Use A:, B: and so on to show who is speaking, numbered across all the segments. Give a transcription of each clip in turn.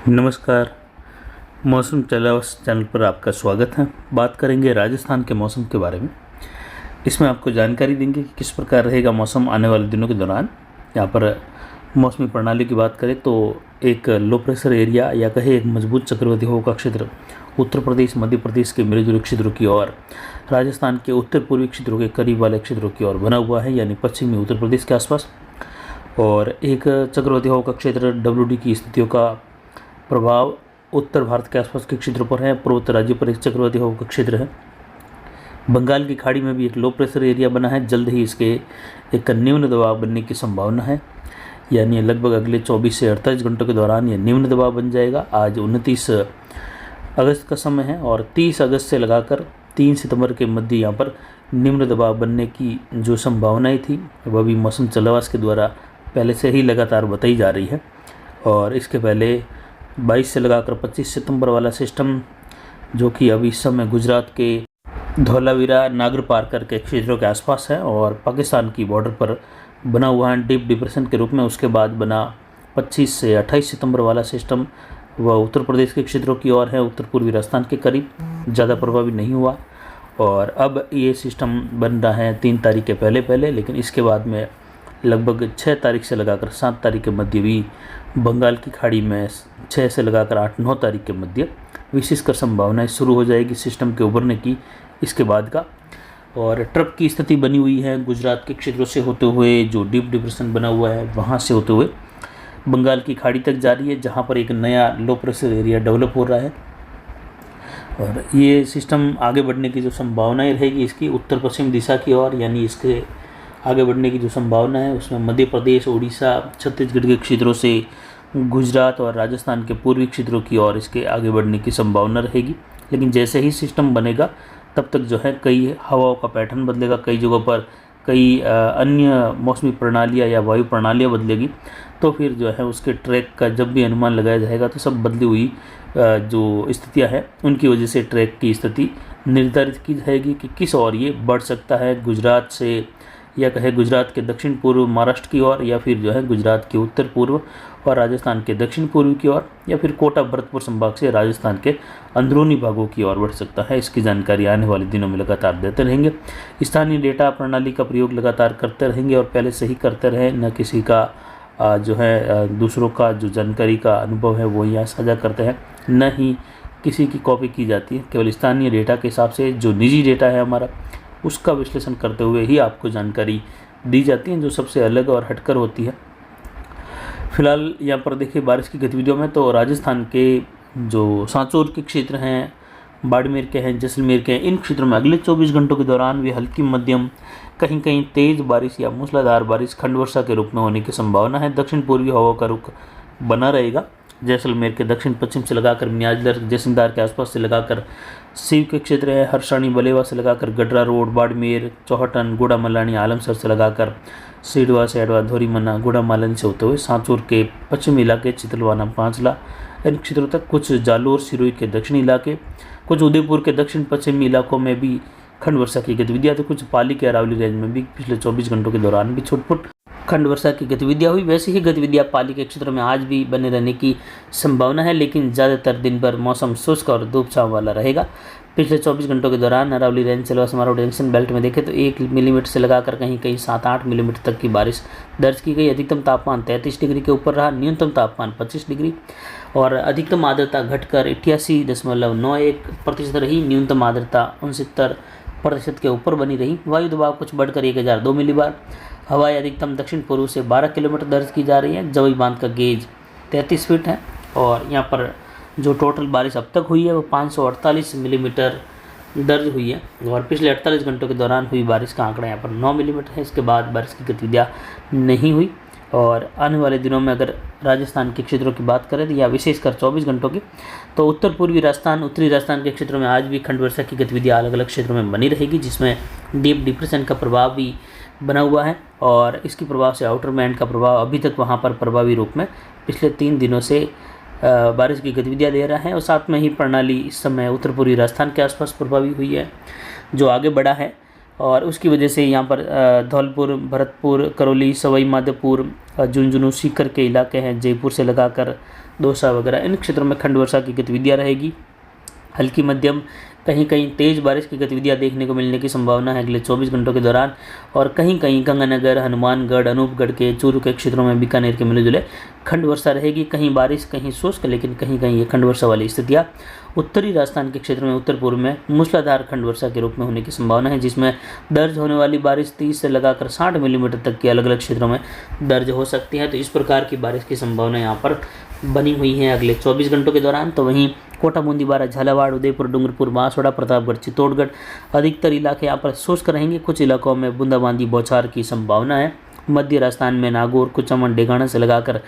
A: नमस्कार। मौसम चलावस चैनल पर आपका स्वागत है। बात करेंगे राजस्थान के मौसम के बारे में। इसमें आपको जानकारी देंगे कि किस प्रकार रहेगा मौसम आने वाले दिनों के दौरान। यहाँ पर मौसमी प्रणाली की बात करें तो एक लो प्रेशर एरिया या कहे एक मजबूत चक्रवाती हवा का क्षेत्र उत्तर प्रदेश, मध्य प्रदेश के मेरुदंडीय क्षेत्रों की ओर, राजस्थान के उत्तर पूर्वी क्षेत्रों के करीब वाले क्षेत्रों की ओर बना हुआ है, यानी पश्चिमी उत्तर प्रदेश के आसपास। और एक चक्रवाती हवा का क्षेत्र WD की स्थितियों का प्रभाव उत्तर भारत के आसपास के क्षेत्रों पर है। पूर्वोत्तर राज्यों पर एक चक्रवाती हवा का क्षेत्र है। बंगाल की खाड़ी में भी एक लो प्रेशर एरिया बना है। जल्द ही इसके एक निम्न दबाव बनने की संभावना है, यानी लगभग अगले 24 से 48 घंटों के दौरान यह निम्न दबाव बन जाएगा। आज 29 अगस्त का समय है और 30 अगस्त से लगाकर 3 सितंबर के मध्य यहाँ पर निम्न दबाव बनने की जो संभावनाएं थी वह भी मौसम चलावास के द्वारा पहले से ही लगातार बताई जा रही है। और इसके पहले 22 से लगाकर 25 सितंबर वाला सिस्टम, जो कि अभी इस समय गुजरात के धौलावीरा, नागर पार्कर के क्षेत्रों के आसपास है और पाकिस्तान की बॉर्डर पर बना हुआ है डीप डिप्रेशन के रूप में। उसके बाद बना 25 से 28 सितंबर वाला सिस्टम, वह उत्तर प्रदेश के क्षेत्रों की ओर है, उत्तर पूर्वी राजस्थान के करीब, ज़्यादा प्रभावी नहीं हुआ। और अब ये सिस्टम बन रहा है 3 तारीख के पहले, लेकिन इसके बाद में लगभग 6 तारीख से लगाकर 7 तारीख के मध्य भी बंगाल की खाड़ी में 6 से लगाकर 8-9 तारीख के मध्य विशेषकर संभावनाएं शुरू हो जाएगी सिस्टम के उभरने की इसके बाद का। और ट्रप की स्थिति बनी हुई है गुजरात के क्षेत्रों से होते हुए, जो डीप डिप्रेशन बना हुआ है वहाँ से होते हुए बंगाल की खाड़ी तक जा रही है, जहाँ पर एक नया लो प्रेशर एरिया डेवलप हो रहा है। और ये सिस्टम आगे बढ़ने की जो संभावनाएँ रहेगी इसकी उत्तर पश्चिम दिशा की ओर, यानी इसके आगे बढ़ने की जो संभावना है उसमें मध्य प्रदेश, उड़ीसा, छत्तीसगढ़ के क्षेत्रों से गुजरात और राजस्थान के पूर्वी क्षेत्रों की ओर इसके आगे बढ़ने की संभावना रहेगी। लेकिन जैसे ही सिस्टम बनेगा तब तक जो है कई हवाओं का पैटर्न बदलेगा, कई जगहों पर कई अन्य मौसमी प्रणालियाँ या वायु प्रणालियाँ बदलेगी। तो फिर जो है उसके ट्रैक का जब भी अनुमान लगाया जाएगा तो सब बदली हुई जो स्थितियाँ हैं उनकी वजह से ट्रैक की स्थिति निर्धारित की जाएगी कि किस ओर ये बढ़ सकता है, गुजरात से या कहे गुजरात के दक्षिण पूर्व महाराष्ट्र की ओर, या फिर जो है गुजरात के उत्तर पूर्व और राजस्थान के दक्षिण पूर्व की ओर, या फिर कोटा भरतपुर संभाग से राजस्थान के अंदरूनी भागों की ओर बढ़ सकता है। इसकी जानकारी आने वाले दिनों में लगातार देते रहेंगे। स्थानीय डेटा प्रणाली का प्रयोग लगातार करते रहेंगे और पहले से ही करते रहें। न किसी का जो है दूसरों का जो जानकारी का अनुभव है वो यहाँ साझा करते हैं, न ही किसी की कॉपी की जाती है। केवल स्थानीय डेटा के हिसाब से जो निजी डेटा है हमारा, उसका विश्लेषण करते हुए ही आपको जानकारी दी जाती है जो सबसे अलग और हटकर होती है। फिलहाल यहाँ पर देखिए बारिश की गतिविधियों में तो राजस्थान के जो सांचौर के क्षेत्र हैं, बाड़मेर के हैं, जैसलमेर के हैं, इन क्षेत्रों में अगले 24 घंटों के दौरान भी हल्की मध्यम कहीं कहीं तेज़ बारिश या मूसलाधार बारिश खंड वर्षा के रूप में होने की संभावना है। दक्षिण पूर्वी हवा का रुख बना रहेगा। जैसलमेर के दक्षिण पश्चिम से लगाकर मियाजदर, जैसलदार के आसपास से लगाकर सीव के क्षेत्र है, हरसाणी, बलेवा से लगाकर गडरा रोड, बाड़मेर, चौहटन, गुड़ा मलानी, आलमसर से लगाकर सीडवा, सैडवा, धोरीमन्ना, गुड़ा मालन से होते हुए सांचौर के पश्चिमी इलाके, चितलवाना, पांचला, इन क्षेत्रों तक, कुछ जालोर, सिरोही के दक्षिणी इलाके, कुछ उदयपुर के दक्षिण पश्चिमी इलाकों में भी खंड वर्षा की गतिविधियाँ, तो कुछ पाली के अरावली रेंज में भी पिछले 24 घंटों के दौरान भी छुटपुट खंड वर्षा की गतिविधियाँ हुई। वैसे ही गतिविधियाँ पाली के क्षेत्रों में आज भी बने रहने की संभावना है, लेकिन ज़्यादातर दिन भर मौसम शुष्क और धूप छाँव वाला रहेगा। पिछले 24 घंटों के दौरान अरावली रेंज, सिलवा समारोह जंक्शन बेल्ट में देखें तो 1 मिलीमीटर से लगाकर कहीं कहीं 7-8 मिलीमीटर तक की बारिश दर्ज की गई। अधिकतम तापमान 33 डिग्री के ऊपर रहा, न्यूनतम तापमान 25 डिग्री और अधिकतम आर्द्रता घटकर 88.91% रही। न्यूनतम आर्द्रता 69% के ऊपर बनी रही। वायु दबाव कुछ बढ़कर 1002 मिलीबार। हवाएं अधिकतम दक्षिण पूर्व से 12 किलोमीटर दर्ज की जा रही है। जवई बांध का गेज 33 फीट है और यहाँ पर जो टोटल बारिश अब तक हुई है वो 548 मिलीमीटर दर्ज हुई है और पिछले 48 घंटों के दौरान हुई बारिश का आंकड़ा यहाँ पर 9 मिलीमीटर है। इसके बाद बारिश की गतिविधियाँ नहीं हुई। और आने वाले दिनों में अगर राजस्थान के क्षेत्रों की बात करें या विशेषकर 24 घंटों की, तो उत्तर पूर्वी राजस्थान, उत्तरी राजस्थान के क्षेत्रों में आज भी खंड वर्षा की गतिविधियाँ अलग अलग क्षेत्रों में बनी रहेगी, जिसमें डीप डिप्रेशन का प्रभाव भी बना हुआ है और इसके प्रभाव से आउटर बैंड का प्रभाव अभी तक वहाँ पर प्रभावी रूप में पिछले 3 दिनों से बारिश की गतिविधियाँ दे रहा है। और साथ में ही प्रणाली इस समय उत्तर पूर्वी राजस्थान के आसपास प्रभावी हुई है, जो आगे बढ़ा है और उसकी वजह से यहाँ पर धौलपुर, भरतपुर, करौली, सवाई माधोपुर, झुंझुनू, सीकर के इलाके हैं, जयपुर से लगाकर दौसा वगैरह इन क्षेत्रों में खंड वर्षा की गतिविधियाँ रहेगी। हल्की मध्यम कहीं कहीं तेज़ बारिश की गतिविधियाँ देखने को मिलने की संभावना है अगले 24 घंटों के दौरान। और कहीं कहीं गंगानगर, हनुमानगढ़, अनूपगढ़ के चूरू के क्षेत्रों में, बीकानेर के मिले जुले खंड वर्षा रहेगी। कहीं बारिश, कहीं शुष्क, लेकिन कहीं कहीं ये खंड वर्षा वाली स्थितियाँ उत्तरी राजस्थान के क्षेत्र में उत्तर पूर्व में मूसलाधार खंड वर्षा के रूप में होने की संभावना है, जिसमें दर्ज होने वाली बारिश 30 से लगाकर 60 मिलीमीटर तक की अलग अलग क्षेत्रों में दर्ज हो सकती है। तो इस प्रकार की बारिश की संभावना यहाँ पर बनी हुई है अगले 24 घंटों के दौरान। तो वहीं कोटा, बूंदी, बारा, झालावाड़, उदयपुर, डूंगरपुर, बांसवाड़ा, प्रतापगढ़, चित्तौड़गढ़ अधिकतर इलाके यहाँ पर शुष्क रहेंगे। कुछ इलाकों में बूंदाबांदी, बौछार की संभावना है। मध्य राजस्थान में नागौर, कुचामन, डेगाना से लगाकर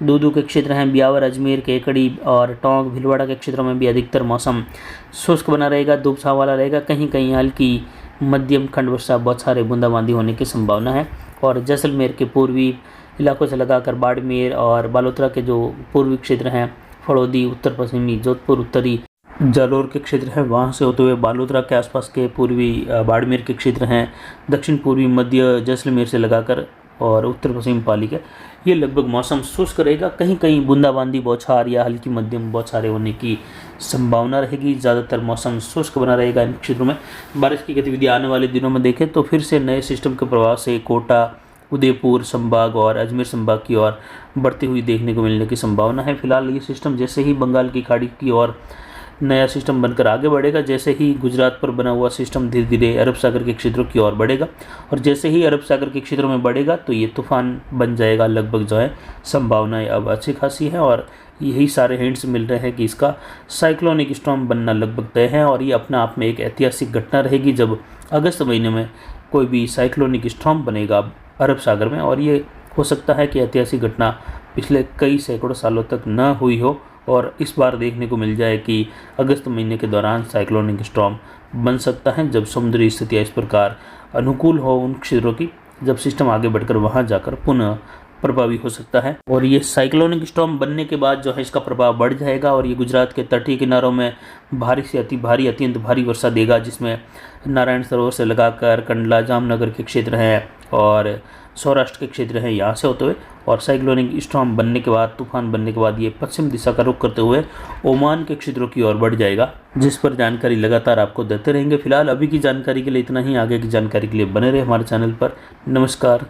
A: दूदू के क्षेत्र हैं, ब्यावर, अजमेर, केकड़ी और टोंक, भीलवाड़ा के क्षेत्रों में भी अधिकतर मौसम शुष्क बना रहेगा, धूप छांव वाला रहेगा। कहीं कहीं हल्की मध्यम खंड वर्षा, बौछारें, बूंदाबांदी होने की संभावना है। और जैसलमेर के पूर्वी इलाकों से लगाकर बाड़मेर और बालोतरा के जो पूर्वी क्षेत्र हैं, फड़ौदी, उत्तर पश्चिमी जोधपुर, उत्तरी जालौर के क्षेत्र हैं, वहाँ से होते हुए बालोतरा के आसपास के पूर्वी बाड़मेर के क्षेत्र हैं, दक्षिण पूर्वी मध्य जैसलमेर से लगाकर और उत्तर पश्चिम पाली के, ये लगभग मौसम शुष्क रहेगा। कहीं कहीं बूंदाबांदी, बौछार या हल्की मध्यम बौछारें होने की संभावना रहेगी। ज़्यादातर मौसम शुष्क बना रहेगा इन क्षेत्रों में। बारिश की गतिविधि आने वाले दिनों में देखें तो फिर से नए सिस्टम के प्रभाव से कोटा, उदयपुर संभाग और अजमेर संभाग की ओर बढ़ती हुई देखने को मिलने की संभावना है। फिलहाल ये सिस्टम जैसे ही बंगाल की खाड़ी की ओर नया सिस्टम बनकर आगे बढ़ेगा, जैसे ही गुजरात पर बना हुआ सिस्टम धीरे धीरे अरब सागर के क्षेत्रों की ओर बढ़ेगा, और जैसे ही अरब सागर के क्षेत्रों में बढ़ेगा तो ये तूफान बन जाएगा। लगभग जो है संभावनाएं अब अच्छी खासी हैं, और यही सारे हिंट्स मिल रहे हैं कि इसका साइक्लोनिक स्टॉर्म बनना लगभग तय है। और ये अपने आप में एक ऐतिहासिक घटना रहेगी जब अगस्त महीने में कोई भी साइक्लोनिक स्टॉर्म बनेगा अरब सागर में। और ये हो सकता है कि ऐतिहासिक घटना पिछले कई सैकड़ों सालों तक न हुई हो, और इस बार देखने को मिल जाए कि अगस्त महीने के दौरान साइक्लोनिक स्टॉर्म बन सकता है, जब समुद्री स्थितियाँ इस प्रकार अनुकूल हो उन क्षेत्रों की, जब सिस्टम आगे बढ़कर वहाँ जाकर पुनः प्रभावी हो सकता है। और ये साइक्लोनिक स्टॉर्म बनने के बाद जो है इसका प्रभाव बढ़ जाएगा, और ये गुजरात के तटीय किनारों में भारी से अति भारी, अत्यंत भारी वर्षा देगा, जिसमें नारायण सरोवर से लगाकर कंडला, जामनगर के क्षेत्र हैं और सौराष्ट्र के क्षेत्र हैं, यहाँ से होते हुए, और साइक्लोनिक स्टॉर्म बनने के बाद, तूफान बनने के बाद ये पश्चिम दिशा का रुख करते हुए ओमान के क्षेत्रों की ओर बढ़ जाएगा, जिस पर जानकारी लगातार आपको देते रहेंगे। फिलहाल अभी की जानकारी के लिए इतना ही। आगे की जानकारी के लिए बने रहे हमारे चैनल पर। नमस्कार।